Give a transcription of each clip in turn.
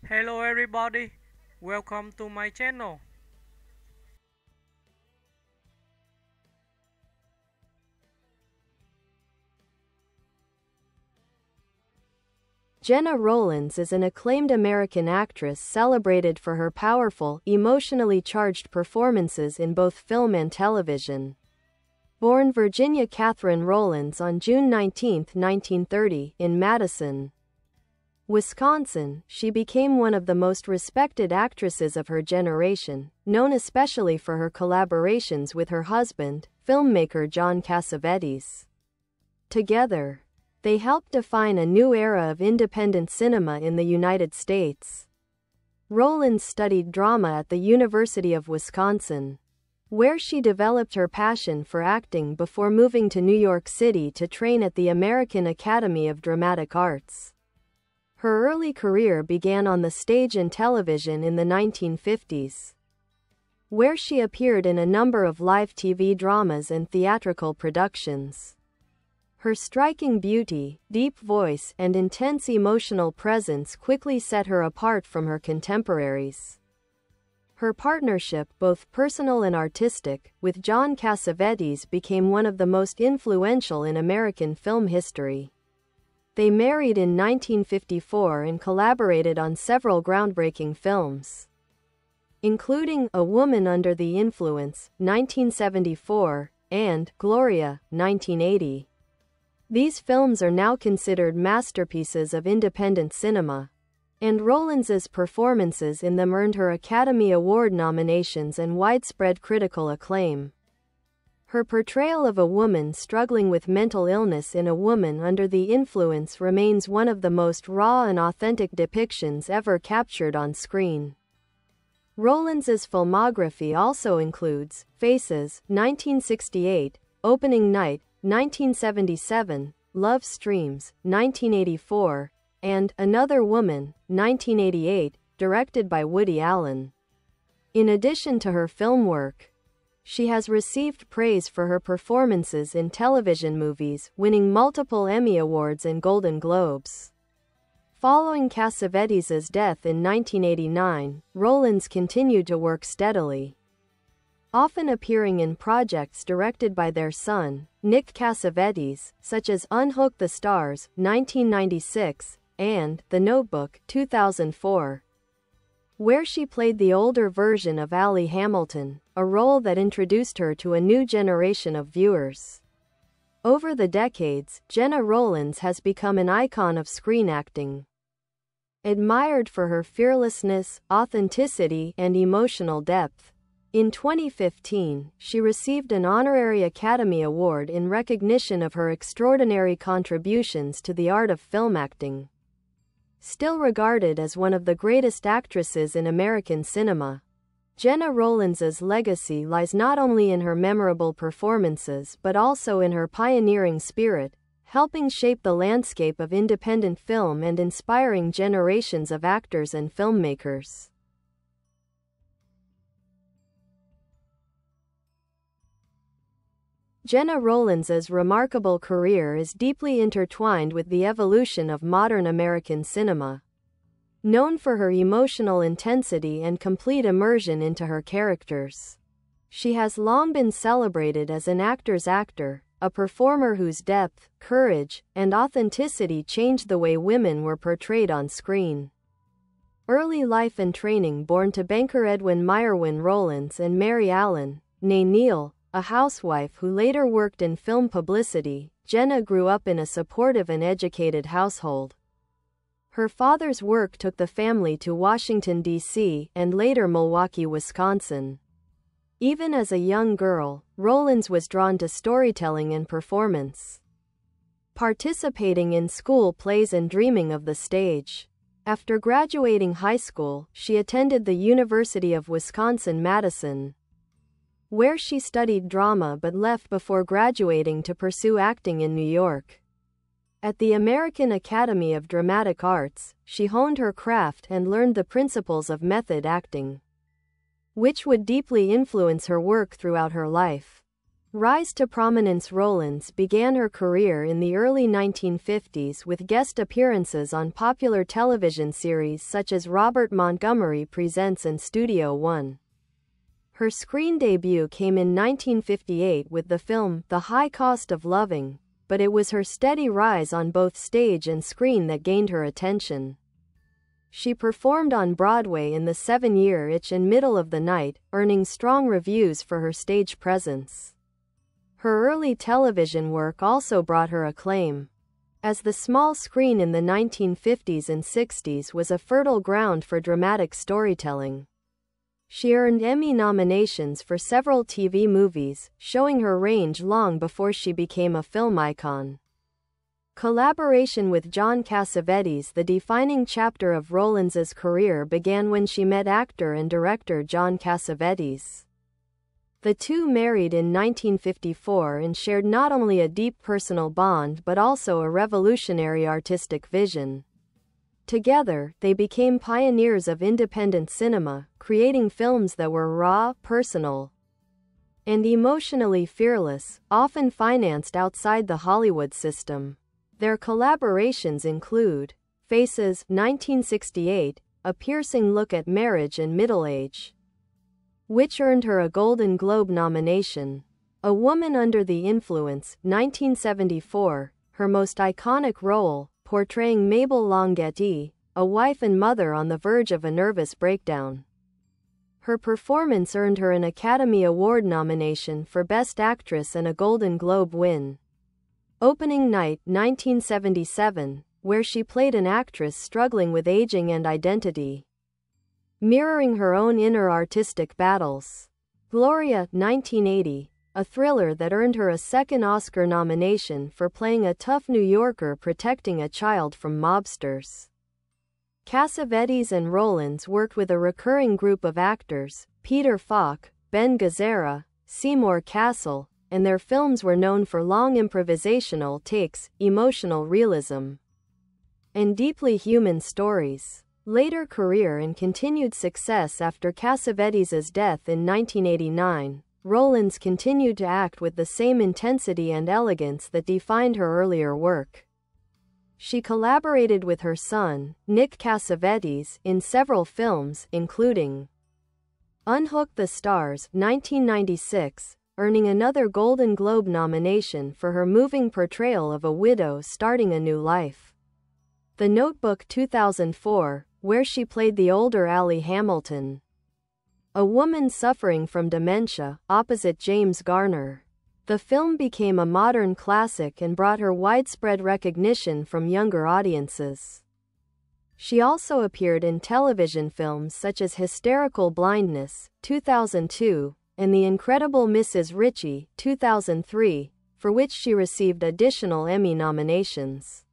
Hello everybody, welcome to my channel. Gena Rowlands is an acclaimed American actress celebrated for her powerful, emotionally charged performances in both film and television. Born Virginia Cathryn Rowlands on June 19, 1930, in Madison, Wisconsin, she became one of the most respected actresses of her generation, known especially for her collaborations with her husband, filmmaker John Cassavetes. Together, they helped define a new era of independent cinema in the United States. Rowlands studied drama at the University of Wisconsin, where she developed her passion for acting before moving to New York City to train at the American Academy of Dramatic Arts. Her early career began on the stage and television in the 1950s, where she appeared in a number of live TV dramas and theatrical productions. Her striking beauty, deep voice, and intense emotional presence quickly set her apart from her contemporaries. Her partnership, both personal and artistic, with John Cassavetes became one of the most influential in American film history. They married in 1954 and collaborated on several groundbreaking films, including A Woman Under the Influence, 1974, and Gloria, 1980. These films are now considered masterpieces of independent cinema, and Rowlands's performances in them earned her Academy Award nominations and widespread critical acclaim. Her portrayal of a woman struggling with mental illness in A Woman Under the Influence remains one of the most raw and authentic depictions ever captured on screen. Rowlands's filmography also includes Faces, 1968, Opening Night, 1977, Love Streams, 1984, and Another Woman, 1988, directed by Woody Allen. In addition to her film work, she has received praise for her performances in television movies, winning multiple Emmy Awards and Golden Globes. Following Cassavetes' death in 1989, Rowlands continued to work steadily, often appearing in projects directed by their son, Nick Cassavetes, such as Unhook the Stars, 1996, and The Notebook, 2004, where she played the older version of Allie Hamilton, a role that introduced her to a new generation of viewers. Over the decades, Gena Rowlands has become an icon of screen acting, admired for her fearlessness, authenticity, and emotional depth. In 2015, she received an honorary Academy Award in recognition of her extraordinary contributions to the art of film acting. Still regarded as one of the greatest actresses in American cinema, Gena Rowlands' legacy lies not only in her memorable performances but also in her pioneering spirit, helping shape the landscape of independent film and inspiring generations of actors and filmmakers. Gena Rowlands' remarkable career is deeply intertwined with the evolution of modern American cinema. Known for her emotional intensity and complete immersion into her characters, she has long been celebrated as an actor's actor, a performer whose depth, courage, and authenticity changed the way women were portrayed on screen. Early life and training. Born to banker Edwin Meyerwin Rowlands and Mary Allen, née Neal, a housewife who later worked in film publicity, Gena grew up in a supportive and educated household. Her father's work took the family to Washington, D.C., and later Milwaukee, Wisconsin. Even as a young girl, Rowlands was drawn to storytelling and performance, participating in school plays and dreaming of the stage. After graduating high school, she attended the University of Wisconsin-Madison, where she studied drama but left before graduating to pursue acting in New York. At the American Academy of Dramatic Arts, she honed her craft and learned the principles of method acting, which would deeply influence her work throughout her life. Rise to prominence. Rowlands began her career in the early 1950s with guest appearances on popular television series such as Robert Montgomery Presents and Studio One. Her screen debut came in 1958 with the film The High Cost of Loving, but it was her steady rise on both stage and screen that gained her attention. She performed on Broadway in The 7-Year Itch and Middle of the Night, earning strong reviews for her stage presence. Her early television work also brought her acclaim, as the small screen in the 1950s and 60s was a fertile ground for dramatic storytelling. She earned Emmy nominations for several TV movies, showing her range long before she became a film icon. Collaboration with John Cassavetes. The defining chapter of Rowlands' career began when she met actor and director John Cassavetes. The two married in 1954 and shared not only a deep personal bond but also a revolutionary artistic vision. Together, they became pioneers of independent cinema, creating films that were raw, personal, and emotionally fearless, often financed outside the Hollywood system. Their collaborations include Faces, 1968, a piercing look at marriage and middle age, which earned her a Golden Globe nomination. A Woman Under the Influence, 1974, her most iconic role, portraying Mabel Longetti, a wife and mother on the verge of a nervous breakdown. Her performance earned her an Academy Award nomination for Best Actress and a Golden Globe win. Opening Night, 1977, where she played an actress struggling with aging and identity, mirroring her own inner artistic battles. Gloria, 1980, a thriller that earned her a second Oscar nomination for playing a tough New Yorker protecting a child from mobsters. Cassavetes and Rowlands worked with a recurring group of actors, Peter Falk, Ben Gazzara, Seymour Cassel, and their films were known for long improvisational takes, emotional realism, and deeply human stories. Later career and continued success. After Cassavetes' death in 1989, Rowlands continued to act with the same intensity and elegance that defined her earlier work. She collaborated with her son, Nick Cassavetes, in several films, including Unhook the Stars, 1996, earning another Golden Globe nomination for her moving portrayal of a widow starting a new life. The Notebook, 2004, where she played the older Allie Hamilton, a woman suffering from dementia, opposite James Garner. The film became a modern classic and brought her widespread recognition from younger audiences. She also appeared in television films such as Hysterical Blindness, 2002, and The Incredible Mrs. Ritchie, 2003, for which she received additional Emmy nominations.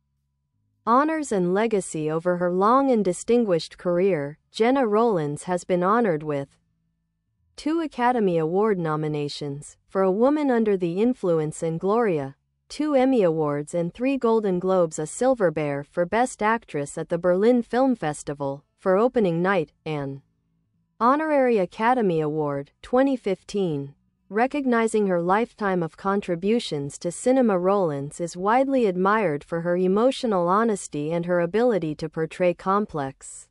Honors and legacy. Over her long and distinguished career, Gena Rowlands has been honored with 2 Academy Award nominations, for A Woman Under the Influence and Gloria, 2 Emmy Awards and 3 Golden Globes, a Silver Bear for Best Actress at the Berlin Film Festival, for Opening Night, an Honorary Academy Award, 2015. Recognizing her lifetime of contributions to cinema, Rowlands is widely admired for her emotional honesty and her ability to portray complex,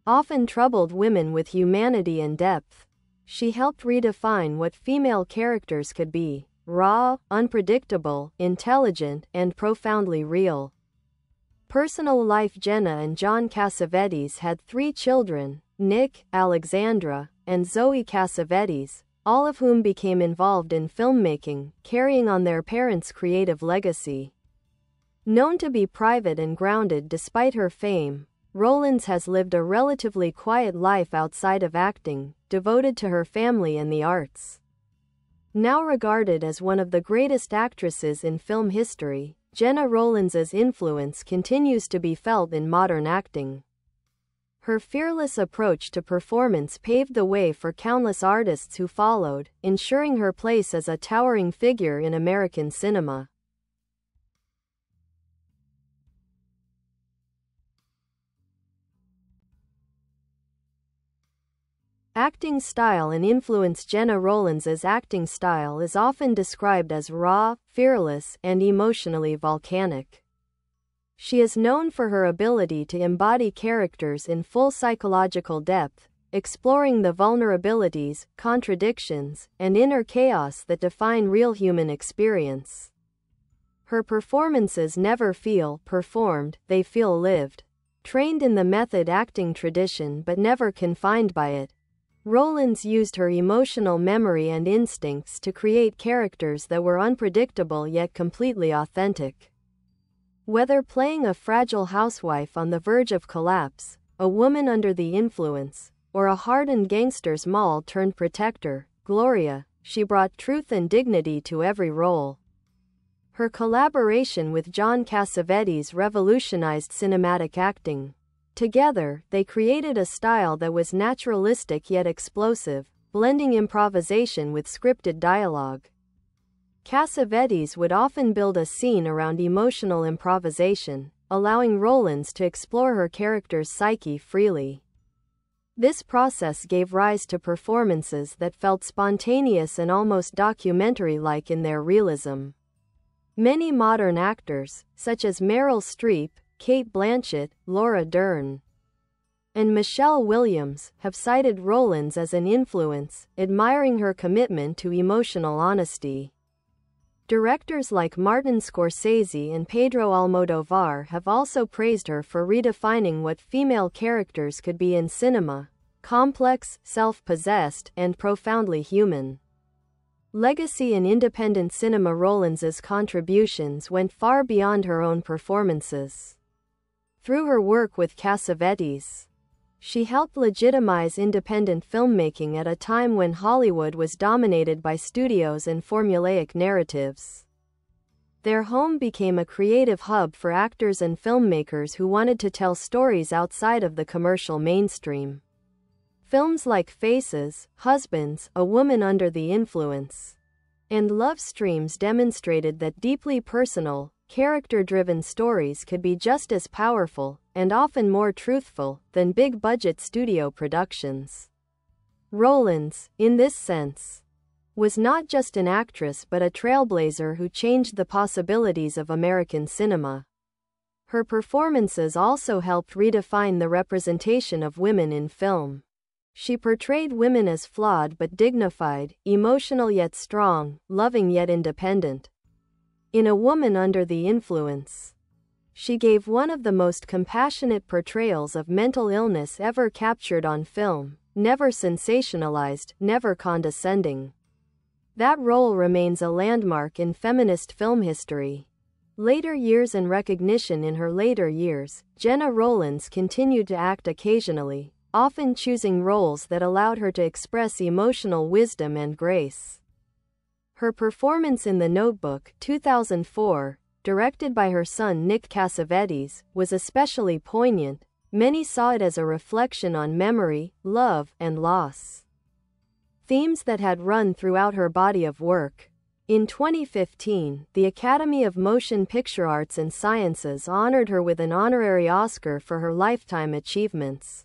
often troubled women with humanity and depth. She helped redefine what female characters could be: raw, unpredictable, intelligent, and profoundly real. Personal life. Gena and John Cassavetes had 3 children, Nick, Alexandra, and Zoe Cassavetes, all of whom became involved in filmmaking, carrying on their parents' creative legacy. Known to be private and grounded despite her fame, Rowlands has lived a relatively quiet life outside of acting, devoted to her family and the arts. Now regarded as one of the greatest actresses in film history, Gena Rowlands' influence continues to be felt in modern acting. Her fearless approach to performance paved the way for countless artists who followed, ensuring her place as a towering figure in American cinema. Acting style and influence. Gena Rowlands' acting style is often described as raw, fearless, and emotionally volcanic. She is known for her ability to embody characters in full psychological depth, exploring the vulnerabilities, contradictions, and inner chaos that define real human experience. Her performances never feel performed, they feel lived. Trained in the method acting tradition but never confined by it, Rowlands used her emotional memory and instincts to create characters that were unpredictable yet completely authentic. Whether playing a fragile housewife on the verge of collapse, a woman under the influence, or a hardened gangster's mall-turned-protector, Gloria, she brought truth and dignity to every role. Her collaboration with John Cassavetes revolutionized cinematic acting. Together, they created a style that was naturalistic yet explosive, blending improvisation with scripted dialogue. Cassavetes would often build a scene around emotional improvisation, allowing Rowlands to explore her character's psyche freely. This process gave rise to performances that felt spontaneous and almost documentary-like in their realism. Many modern actors, such as Meryl Streep, Cate Blanchett, Laura Dern, and Michelle Williams, have cited Rowlands as an influence, admiring her commitment to emotional honesty. Directors like Martin Scorsese and Pedro Almodovar have also praised her for redefining what female characters could be in cinema: complex, self-possessed, and profoundly human. Legacy in independent cinema. Rowlands' contributions went far beyond her own performances. Through her work with Cassavetes, she helped legitimize independent filmmaking at a time when Hollywood was dominated by studios and formulaic narratives. Their home became a creative hub for actors and filmmakers who wanted to tell stories outside of the commercial mainstream. Films like Faces, Husbands, A Woman Under the Influence, and Love Streams demonstrated that deeply personal, character-driven stories could be just as powerful, and often more truthful, than big-budget studio productions. Rowlands, in this sense, was not just an actress but a trailblazer who changed the possibilities of American cinema. Her performances also helped redefine the representation of women in film. She portrayed women as flawed but dignified, emotional yet strong, loving yet independent. In A Woman Under the Influence, she gave one of the most compassionate portrayals of mental illness ever captured on film, never sensationalized, never condescending. That role remains a landmark in feminist film history. Later years and recognition. In her later years, Gena Rowlands continued to act occasionally, often choosing roles that allowed her to express emotional wisdom and grace. Her performance in The Notebook, 2004, directed by her son Nick Cassavetes, was especially poignant. Many saw it as a reflection on memory, love, and loss, themes that had run throughout her body of work. In 2015, the Academy of Motion Picture Arts and Sciences honored her with an honorary Oscar for her lifetime achievements.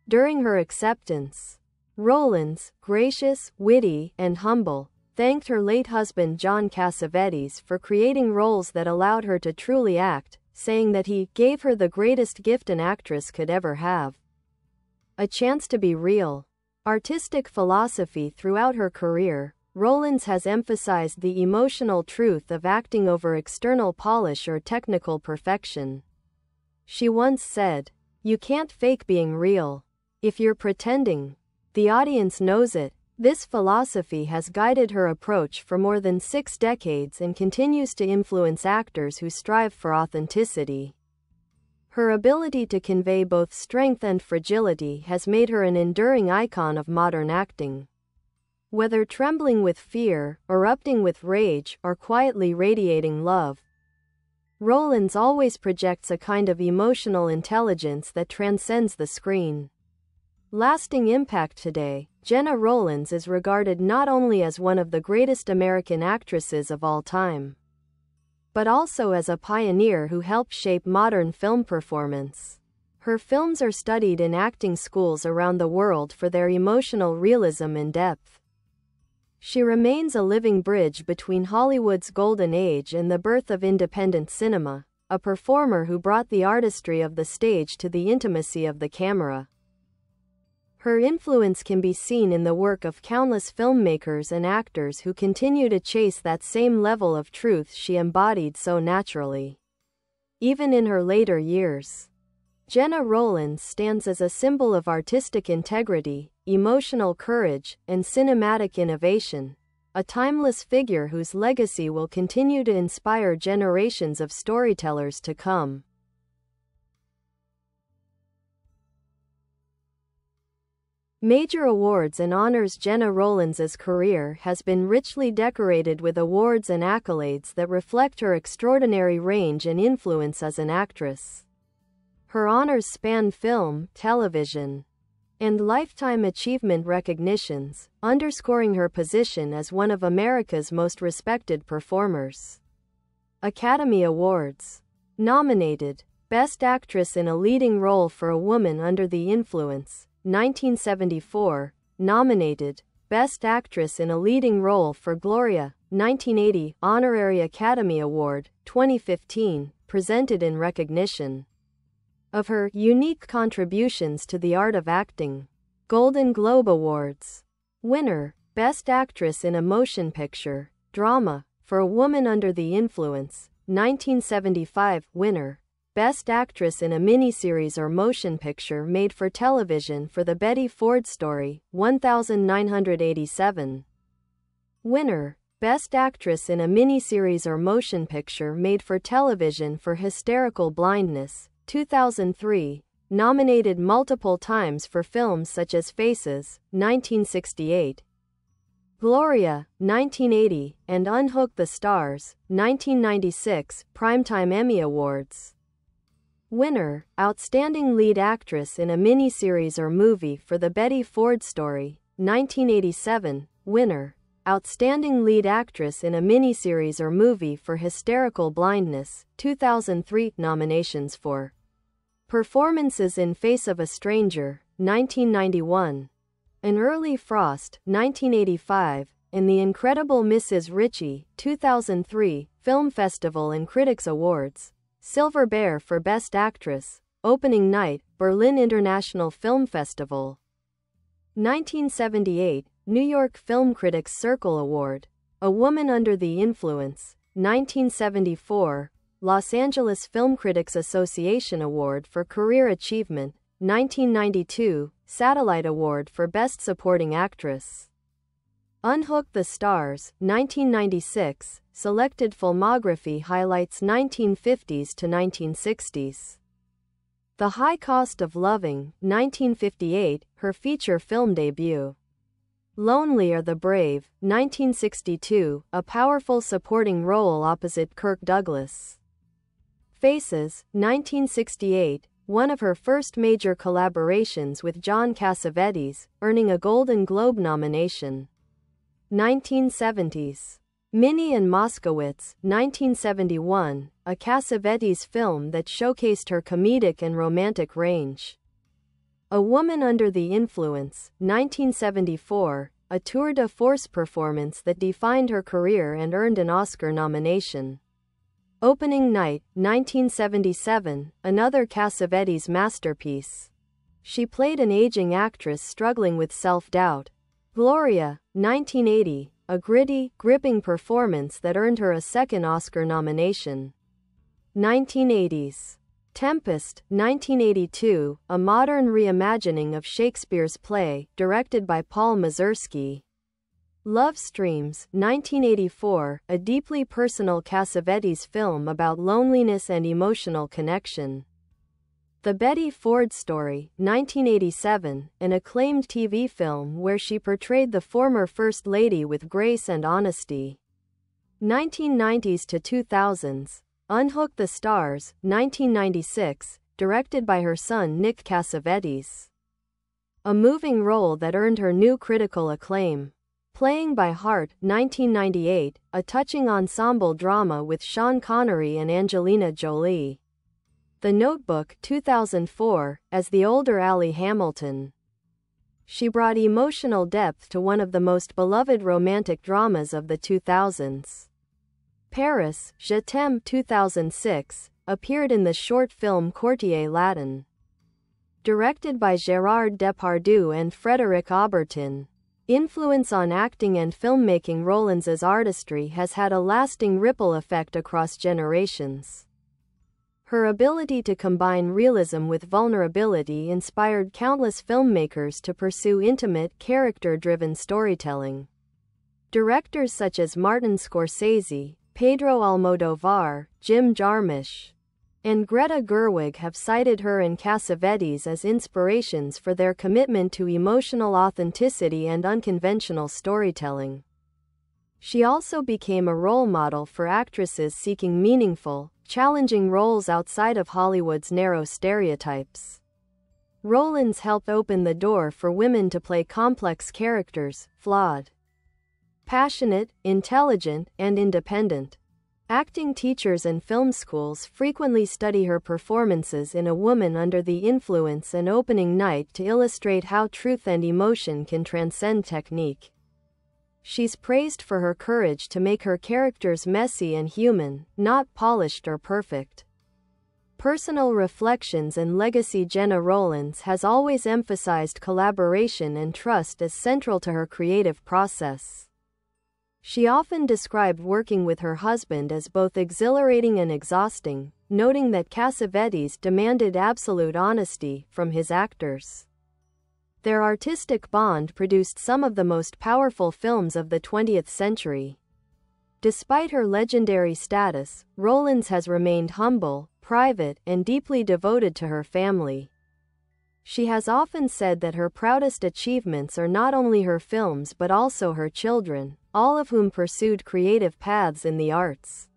During her acceptance, Rowlands, gracious, witty, and humble, thanked her late husband John Cassavetes for creating roles that allowed her to truly act, saying that he gave her the greatest gift an actress could ever have: a chance to be real. Artistic philosophy. Throughout her career, Rowlands has emphasized the emotional truth of acting over external polish or technical perfection. She once said, "You can't fake being real. If you're pretending, the audience knows it." This philosophy has guided her approach for more than 6 decades and continues to influence actors who strive for authenticity. Her ability to convey both strength and fragility has made her an enduring icon of modern acting. Whether trembling with fear, erupting with rage, or quietly radiating love, Rowlands always projects a kind of emotional intelligence that transcends the screen. Lasting impact. Today, Gena Rowlands is regarded not only as one of the greatest American actresses of all time, but also as a pioneer who helped shape modern film performance. Her films are studied in acting schools around the world for their emotional realism and depth. She remains a living bridge between Hollywood's golden age and the birth of independent cinema, a performer who brought the artistry of the stage to the intimacy of the camera. Her influence can be seen in the work of countless filmmakers and actors who continue to chase that same level of truth she embodied so naturally. Even in her later years, Gena Rowlands stands as a symbol of artistic integrity, emotional courage, and cinematic innovation, a timeless figure whose legacy will continue to inspire generations of storytellers to come. Major awards and honors. Gena Rowlands' career has been richly decorated with awards and accolades that reflect her extraordinary range and influence as an actress. Her honors span film, television, and lifetime achievement recognitions, underscoring her position as one of America's most respected performers. Academy Awards. Nominated: Best Actress in a Leading Role for a Woman Under the Influence, 1974. Nominated: Best Actress in a Leading Role for Gloria, 1980. Honorary Academy Award, 2015, presented in recognition of her unique contributions to the art of acting. Golden Globe Awards. Winner: Best Actress in a Motion Picture, Drama, for A Woman Under the Influence, 1975. Winner: Best Actress in a Miniseries or Motion Picture Made for Television for The Betty Ford Story, 1987. Winner: Best Actress in a Miniseries or Motion Picture Made for Television for Hysterical Blindness, 2003, nominated multiple times for films such as Faces, 1968, Gloria, 1980, and Unhook the Stars, 1996, Primetime Emmy Awards. Winner: Outstanding Lead Actress in a Miniseries or Movie for The Betty Ford Story, 1987. Winner: Outstanding Lead Actress in a Miniseries or Movie for Hysterical Blindness, 2003. Nominations for performances in Face of a Stranger, 1991, An Early Frost, 1985, and The Incredible Mrs. Ritchie, 2003, Film Festival and Critics Awards. Silver Bear for Best Actress, Opening Night, Berlin International Film Festival. 1978, New York Film Critics Circle Award. A Woman Under the Influence, 1974, Los Angeles Film Critics Association Award for Career Achievement, 1992, Satellite Award for Best Supporting Actress. Unhook the Stars, 1996, selected filmography highlights 1950s to 1960s. The High Cost of Loving, 1958, her feature film debut. Lonely Are the Brave, 1962, a powerful supporting role opposite Kirk Douglas. Faces, 1968, one of her first major collaborations with John Cassavetes, earning a Golden Globe nomination. 1970s. Minnie and Moskowitz, 1971, a Cassavetes film that showcased her comedic and romantic range. A Woman Under the Influence, 1974, a tour de force performance that defined her career and earned an Oscar nomination. Opening Night, 1977, another Cassavetes masterpiece. She played an aging actress struggling with self-doubt. Gloria, 1980, a gritty, gripping performance that earned her a second Oscar nomination. 1980s. Tempest, 1982, a modern reimagining of Shakespeare's play, directed by Paul Mazursky. Love Streams, 1984, a deeply personal Cassavetes film about loneliness and emotional connection. The Betty Ford Story, 1987, an acclaimed TV film where she portrayed the former First Lady with grace and honesty. 1990s to 2000s. Unhook the Stars, 1996, directed by her son Nick Cassavetes. A moving role that earned her new critical acclaim. Playing by Heart, 1998, a touching ensemble drama with Sean Connery and Angelina Jolie. The Notebook 2004, as the older Allie Hamilton. She brought emotional depth to one of the most beloved romantic dramas of the 2000s. Paris, Je t'aime 2006, appeared in the short film Quartier Latin. Directed by Gérard Depardieu and Frédéric Aubertin. Influence on acting and filmmaking. Rowlands' artistry has had a lasting ripple effect across generations. Her ability to combine realism with vulnerability inspired countless filmmakers to pursue intimate, character-driven storytelling. Directors such as Martin Scorsese, Pedro Almodovar, Jim Jarmusch, and Greta Gerwig have cited her and Cassavetes as inspirations for their commitment to emotional authenticity and unconventional storytelling. She also became a role model for actresses seeking meaningful, challenging roles outside of Hollywood's narrow stereotypes. Rowlands helped open the door for women to play complex characters, flawed, passionate, intelligent, and independent. Acting teachers and film schools frequently study her performances in A Woman Under the Influence and Opening Night to illustrate how truth and emotion can transcend technique. She's praised for her courage to make her characters messy and human, not polished or perfect. Personal reflections and legacy. Gena Rowlands has always emphasized collaboration and trust as central to her creative process. She often described working with her husband as both exhilarating and exhausting, noting that Cassavetes demanded absolute honesty from his actors. Their artistic bond produced some of the most powerful films of the 20th century. Despite her legendary status, Rowlands has remained humble, private, and deeply devoted to her family. She has often said that her proudest achievements are not only her films but also her children, all of whom pursued creative paths in the arts.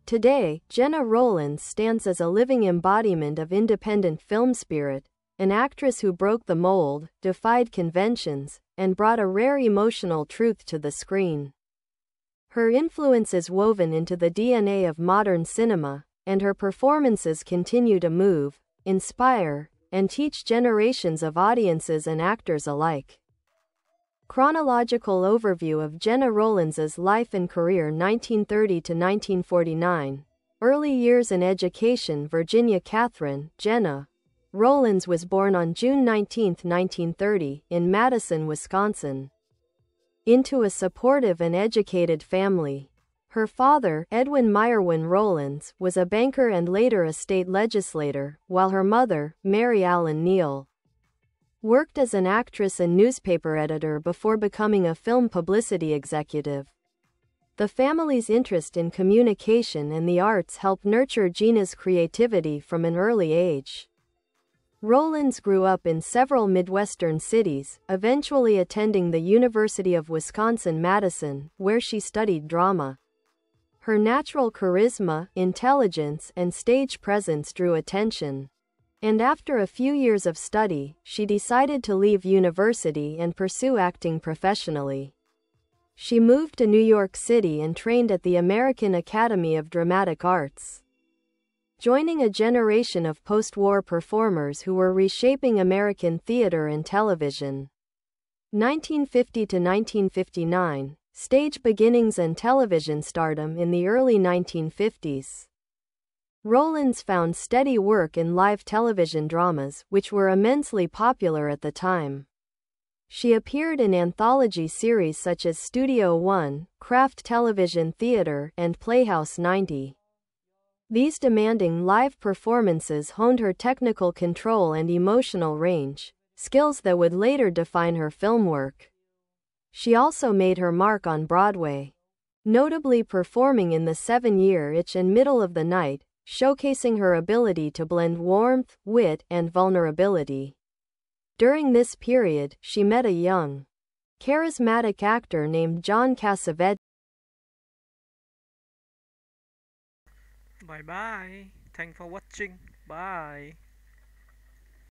Today, Gena Rowlands stands as a living embodiment of independent film spirit, an actress who broke the mold, defied conventions, and brought a rare emotional truth to the screen. Her influence is woven into the DNA of modern cinema, and her performances continue to move, inspire, and teach generations of audiences and actors alike. Chronological overview of Gena Rowlands' life and career. 1930 to 1949. Early years and education. Virginia Cathryn, Gena Rowlands was born on June 19, 1930, in Madison, Wisconsin, into a supportive and educated family. Her father, Edwin Meyerwin Rowlands, was a banker and later a state legislator, while her mother, Mary Allen Neal, worked as an actress and newspaper editor before becoming a film publicity executive. The family's interest in communication and the arts helped nurture Gena's creativity from an early age. Rowlands grew up in several Midwestern cities, eventually attending the University of Wisconsin-Madison, where she studied drama. Her natural charisma, intelligence, and stage presence drew attention. And after a few years of study, she decided to leave university and pursue acting professionally. She moved to New York City and trained at the American Academy of Dramatic Arts, joining a generation of post-war performers who were reshaping American theater and television. 1950 to 1959, stage beginnings and television stardom. In the early 1950s, Rowlands found steady work in live television dramas, which were immensely popular at the time. She appeared in anthology series such as Studio One, Kraft Television Theater, and Playhouse 90. These demanding live performances honed her technical control and emotional range, skills that would later define her film work. She also made her mark on Broadway, notably performing in The 7-Year Itch and Middle of the Night, showcasing her ability to blend warmth, wit, and vulnerability. During this period, she met a young, charismatic actor named John Cassavetes. Bye bye. Thanks for watching. Bye.